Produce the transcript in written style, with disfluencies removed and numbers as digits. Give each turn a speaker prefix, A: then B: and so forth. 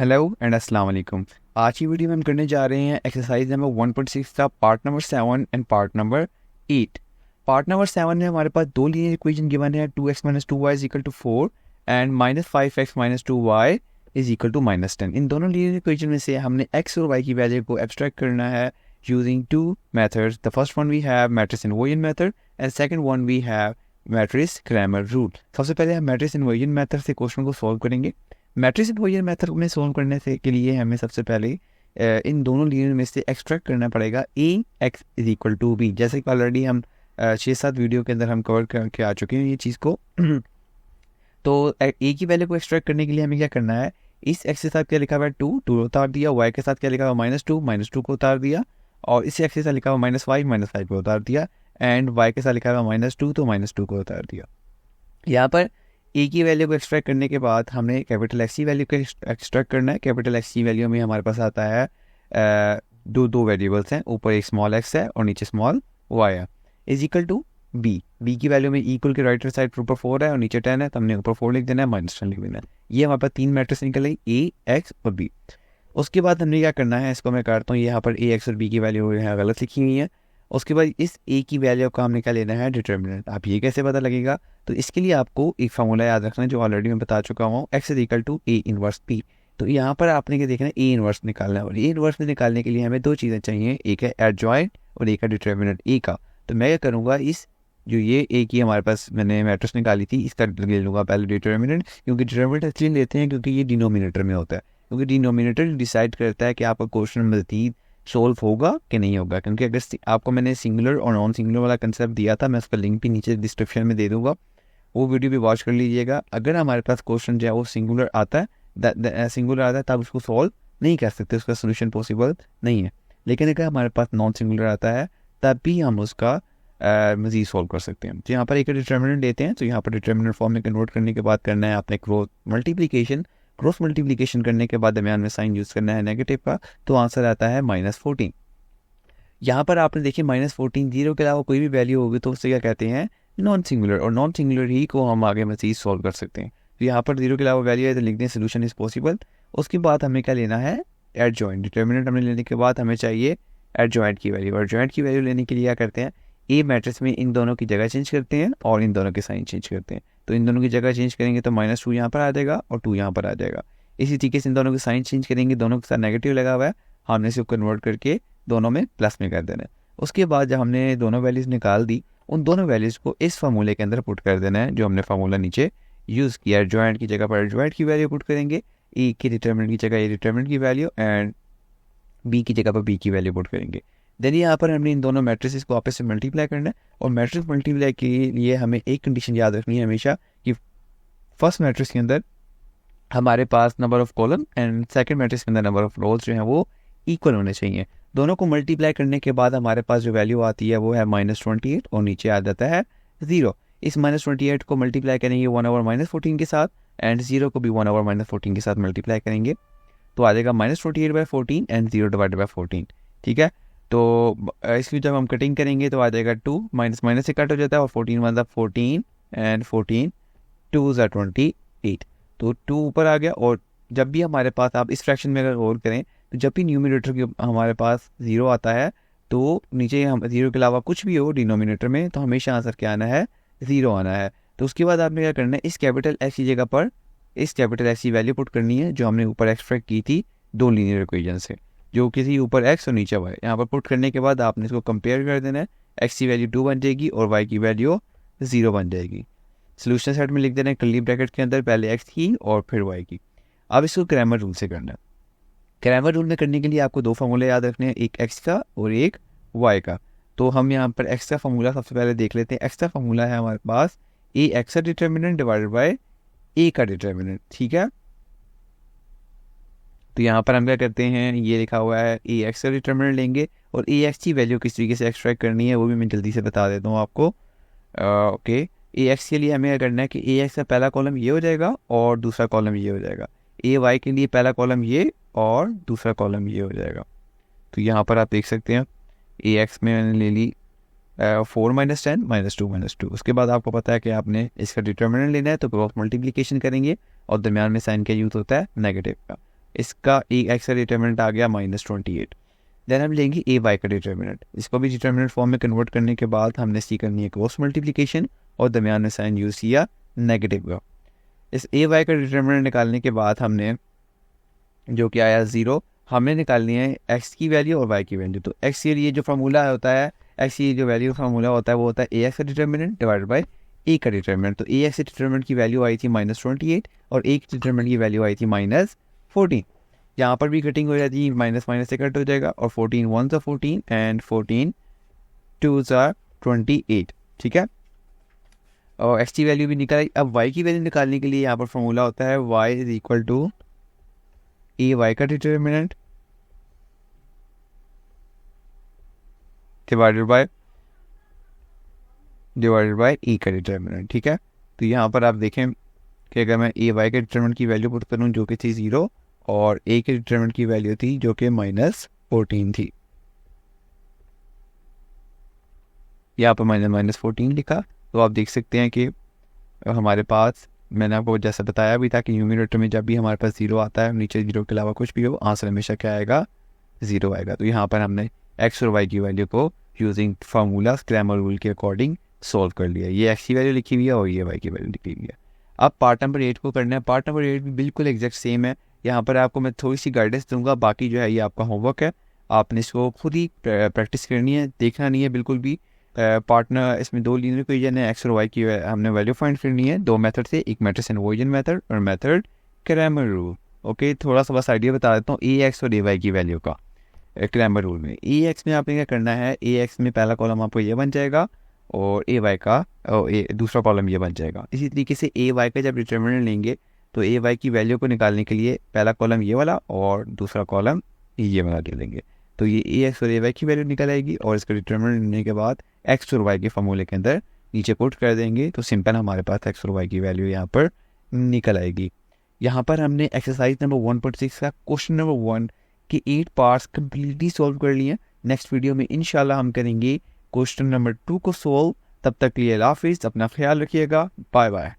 A: Hello and अस्सलाम वालेकुम। आज की वीडियो में हम करने जा रहे हैं एक्सरसाइज नंबर 1.6 का part number 7 and part number 8। Part number 7 में हमारे पास दो लीनियर इक्वेशन गिवन है, 2x minus 2y is equal to 4 and minus 5x minus 2y is equal to minus 10। इन दोनों लीनियर इक्वेशन में से हमने x और y की वैल्यू को एब्स्ट्रैक्ट करना है using two methods. The first one we have matrix inversion method and second one we have matrix Cramer rule. सबसे पहले हम मैट्रिक्स इन्वर्जन मेथड से क्वेश्चन को सॉल्व करेंगे। मैट्रिक्स इन्वर्जन मेथड में सोल्व करने से के लिए हमें सबसे पहले इन दोनों लीनियर में से एक्सट्रैक्ट करना पड़ेगा A X is equal to B. जैसे कि ऑलरेडी हम 6-7 वीडियो के अंदर हम कवर करके आ चुके हैं ये चीज़ को। तो ए की वैल्यू को एक्सट्रैक्ट करने के लिए हमें क्या करना है, इस एक्स के साथ क्या लिखा हुआ है 2 उतार दिया, वाई के साथ क्या लिखा हुआ -2 को उतार दिया, और इस एक्स के साथ लिखा हुआ -5 को उतार दिया, एंड वाई के साथ लिखा हुआ -2 तो -2 को उतार दिया। यहाँ पर ए की वैल्यू को एक्सट्रैक्ट करने के बाद हमने कैपिटल एक्स की वैल्यू को एक्सट्रैक्ट करना है। कैपिटल एक्स की वैल्यू में हमारे पास आता है दो वेरिएबल्स हैं, ऊपर एक स्मॉल एक्स है और नीचे स्मॉल वाई है, is equal to B. B की वैल्यू में इक्वल के राइट साइड पर ऊपर 4 है और नीचे 10 है, तो हमने ऊपर 4 लिख देना है, -10 लिख देना है। ये हमारे पास 3 मैट्रिक्स निकल गई, ए एक्स और बी। उसके बाद हमने क्या करना है, इसको मैं करता हूँ, यहाँ पर ए एक्स और बी की वैल्यू यहाँ गलत लिखी हुई है। उसके बाद इस ए की वैल्यू का हमने क्या लेना है, डिटर्मिनेंट। आप ये कैसे पता लगेगा, तो इसके लिए आपको एक फार्मूला याद रखना है जो ऑलरेडी मैं बता चुका हूँ, x is equal to A inverse P. तो यहाँ पर आपने क्या देखना है, ए इनवर्स निकालना है, और ए इनवर्स में निकालने के लिए हमें दो चीज़ें चाहिए, एक है एडजॉइंट और एक है डिटर्मिनेंट ए का। तो मैं क्या करूँगा, इस जो ये ए की हमारे पास मैंने मैट्रिक्स निकाली थी, इसका ले लूँगा पहले डिटर्मिनेंट, क्योंकि डिटर्मिनेंट इसलिए लेते हैं क्योंकि ये डिनोमिनेटर में होता है, क्योंकि डिनोमिनेटर डिसाइड करता है कि आपका क्वेश्चन मज़ीद सोल्व होगा कि नहीं होगा। क्योंकि अगर आपको मैंने सिंगुलर और नॉन सिंगुलर वाला कंसेप्ट दिया था, मैं उसका लिंक भी नीचे डिस्क्रिप्शन में दे दूंगा, वो वीडियो भी वॉच कर लीजिएगा। अगर हमारे पास क्वेश्चन जो है वो सिंगुलर आता है तब उसको सॉल्व नहीं कर सकते, उसका सोल्यूशन पॉसिबल नहीं है। लेकिन अगर हमारे पास नॉन सिंगुलर आता है तब भी हम उसका मज़ीद सॉल्व कर सकते हैं। तो यहाँ पर एक डिटर्मिनेंट लेते हैं, तो यहाँ पर डिटर्मिनेंट फॉर्म में कन्वर्ट करने के बाद करना है आपने क्रॉस मल्टीप्लिकेशन करने के बाद दरमियान में साइन यूज़ करना है नेगेटिव का, तो आंसर आता है -14। यहाँ पर आपने देखिए -14 जीरो के अलावा कोई भी वैल्यू होगी तो उससे क्या कहते हैं, नॉन सिंगुलर, और नॉन सिंगुलर ही को हम आगे मज़ीद सॉल्व कर सकते हैं। तो यहाँ पर जीरो के अलावा वैल्यू है तो लिखते हैं सोल्यूशन इज पॉसिबल। उसके बाद हमें क्या लेना है, एडजॉइंट। डिटर्मिनेंट हमने लेने के बाद हमें चाहिए एडजॉइंट की वैल्यू। एडजॉइंट की वैल्यू लेने के लिए क्या करते हैं, ए मैट्रिक्स में इन दोनों की जगह चेंज करते हैं और इन दोनों के साइन चेंज करते हैं। तो इन दोनों की जगह चेंज करेंगे तो -2 यहाँ पर आ जाएगा और 2 यहाँ पर आ जाएगा। इसी तरीके से इन दोनों के साइन चेंज करेंगे, दोनों के साथ नेगेटिव लगा हुआ है, हमने इसे कन्वर्ट करके दोनों में प्लस में कर देना है। उसके बाद जब हमने दोनों वैल्यूज़ निकाल दी, उन दोनों वैल्यूज़ को इस फार्मूले के अंदर पुट कर देना है जो हमने फार्मूला नीचे यूज़ किया है। जॉइंट की जगह पर जॉइंट की वैल्यू पुट करेंगे, ए की डिटर्मिनेंट की जगह ए डिटर्मिनेंट की वैल्यू, एंड बी की जगह पर बी की वैल्यू पुट करेंगे। देन यहाँ पर हमने इन दोनों मैट्रिसेस को आपस में मल्टीप्लाई करना है, और मैट्रिक्स मल्टीप्लाई के लिए हमें एक कंडीशन याद रखनी है हमेशा कि फर्स्ट मैट्रिक्स के अंदर हमारे पास number of column and second matrix के अंदर नंबर ऑफ रोल्स जो हैं वो इक्वल होने चाहिए। दोनों को मल्टीप्लाई करने के बाद हमारे पास जो वैल्यू आती है वो है -28 और नीचे आ जाता है 0। इस -28 को मल्टीप्लाई करेंगे 1/-14 के साथ, एंड 0 को भी 1/-14 के साथ मल्टीप्लाई करेंगे, तो आ जाएगा -28/14 एंड 0/14। ठीक है, तो इसकी जब हम कटिंग करेंगे तो आ जाएगा 2, माइनस से कट हो जाता है, और 14 एंड 14 2 28, तो 2 ऊपर आ गया। और जब भी हमारे पास, आप इस फ्रैक्शन में अगर गौर करें, तो जब भी न्यूमिनेटर के हमारे पास 0 आता है तो नीचे हम 0 के अलावा कुछ भी हो डिनोमिनेटर में, तो हमेशा आंसर क्या आना है, 0 आना है। तो उसके बाद आपने क्या करना है, इस कैपिटल एक्स की जगह पर इस कैपिटल एक्स की वैल्यू पुट करनी है जो हमने ऊपर एक्सट्रैक्ट की थी दो लीनियर इक्वेशन से, जो किसी ऊपर एक्स और नीचे वाई। यहाँ पर पुट करने के बाद आपने इसको कंपेयर कर देना है, एक्स की वैल्यू 2 बन जाएगी और वाई की वैल्यू 0 बन जाएगी। सोल्यूशन सेट में लिख देना है कर्ली ब्रैकेट के अंदर पहले एक्स की और फिर वाई की। अब इसको क्रैमर रूल से करना है। क्रैमर रूल में करने के लिए आपको दो फार्मूले याद रखने हैं, एक एक्स का और एक वाई का। तो हम यहाँ पर एक्स का फार्मूला सबसे पहले देख लेते हैं। एक्स का फार्मूला है हमारे पास ए एक्स का डिटर्मिनेंट डिवाइडेड बाय ए का डिटर्मिनेंट। ठीक है, तो यहाँ पर हम क्या करते हैं, ये लिखा हुआ है ए एक्स का डिटर्मिनेंट लेंगे, और ए एक्स की वैल्यू किस तरीके से एक्सट्रैक्ट करनी है वो भी मैं जल्दी से बता देता हूँ आपको। ओके, ए एक्स के लिए हमें क्या करना है कि ए एक्स का पहला कॉलम ये हो जाएगा और दूसरा कॉलम ये हो जाएगा। ए वाई के लिए पहला कॉलम ये और दूसरा कॉलम ये हो जाएगा। तो यहाँ पर आप देख सकते हैं ए एक्स में मैंने ले ली 4 - 10 -2 उसके बाद आपको पता है कि आपने इसका डिटर्मिनेंट लेना है, तो क्रॉस मल्टीप्लिकेशन करेंगे और दरमियान में साइन का यूज़ होता है नेगेटिव का। इसका ए एक्स का डिटर्मिनेंट आ गया -28। देन हम लेंगे ए वाई का डिटर्मिनेंट, इसको भी डिटर्मिनेंट फॉर्म में कन्वर्ट करने के बाद हमने सी करनी है क्रॉस मल्टीप्लिकेशन और दरमियान में साइन यूज़ किया नेगेटिव का। इस ए वाई का डिटर्मिनेंट निकालने के बाद हमने जो कि आया 0, हमने निकालनी है एक्स की वैल्यू और वाई की वैल्यू। तो एक्स के लिए जो फार्मूला होता है, एक्स की जो वैल्यू फार्मूला होता है वो होता है ए एक्स का डिटर्मिनेंट डिवाइडेड बाई ए का डिटर्मिनेंट। तो ए एक्स के डिटर्मिनेंट की वैल्यू आई थी -28 और ए के डिटर्मिनेंट की वैल्यू आई थी -14। यहाँ पर भी कटिंग हो जाती है, माइनस माइनस से कट हो जाएगा और 14 1 14 एंड 14 2 28, ठीक है। और एक्स की वैल्यू भी निकाली। अब वाई की वैल्यू निकालने के लिए यहाँ पर फॉर्मूला होता है y is equal to A y का डिटर्मिनेंट डिवाइडेड बाय ई का डिटर्मिनेंट, ठीक है। तो यहाँ पर आप देखें कि अगर मैं ए वाई के डिटर्मिनेंट की वैल्यू पुट करूँ जो कि थी 0 और ए के डिटर्मिनेंट की वैल्यू थी जो कि -14 थी, यहाँ पर -14 लिखा। तो आप देख सकते हैं कि हमारे पास, मैंने आपको जैसा बताया भी था कि न्यूमरेटर में जब भी हमारे पास 0 आता है, नीचे 0 के अलावा कुछ भी हो, आंसर हमेशा क्या आएगा, 0 आएगा। तो यहाँ पर हमने एक्स और वाई की वैल्यू को यूजिंग फार्मूला क्रैमर रूल के अकॉर्डिंग सॉल्व कर लिया। ये एक्स की वैल्यू लिखी हुई है और ये वाई की वैल्यू लिखी हुई है। अब पार्ट नंबर 8 को करना है। पार्ट नंबर 8 भी बिल्कुल एग्जैक्ट सेम है। यहाँ पर आपको मैं थोड़ी सी गाइडेंस दूंगा, बाकी जो है ये आपका होमवर्क है, आपने इसको खुद ही प्रैक्टिस करनी है, देखना नहीं है बिल्कुल भी। पार्टनर इसमें 2 लीनियर इक्वेशन है, एक्स और वाई की हमने वैल्यू फाइंड करनी है 2 मेथड से, एक मैट्रिक्स इन्वर्जन मेथड और मेथड क्रैमर रूल। ओके, थोड़ा सा बस आइडिया बता देता हूँ ए एक्स और ए वाई की वैल्यू का क्रैमर रूल में। ए एक्स में आपने क्या करना है, ए एक्स में पहला कॉलम आपको ये बन जाएगा और ए वाई का दूसरा कॉलम ये बन जाएगा। इसी तरीके से ए वाई का जब डिटर्मिनेंट लेंगे तो ए वाई की वैल्यू को निकालने के लिए पहला कॉलम ये वाला और दूसरा कॉलम ये वाला ले लेंगे। तो ये ए एक्स और ए वाई की वैल्यू निकल आएगी और इसका डिटर्मिनेंट लेने के बाद एक्स और वाई के फॉर्मूले के अंदर नीचे पुट कर देंगे तो सिंपल हमारे पास एक्स और वाई की वैल्यू यहाँ पर निकल आएगी। यहाँ पर हमने एक्सरसाइज नंबर 1.6 का क्वेश्चन नंबर 1 के 8 पार्ट्स कम्प्लीटली सॉल्व कर लिए। नेक्स्ट वीडियो में इंशाल्लाह हम करेंगे क्वेश्चन नंबर 2 को सॉल्व। तब तक के लिए अल्लाह हाफिज़, अपना ख्याल रखिएगा, बाय बाय।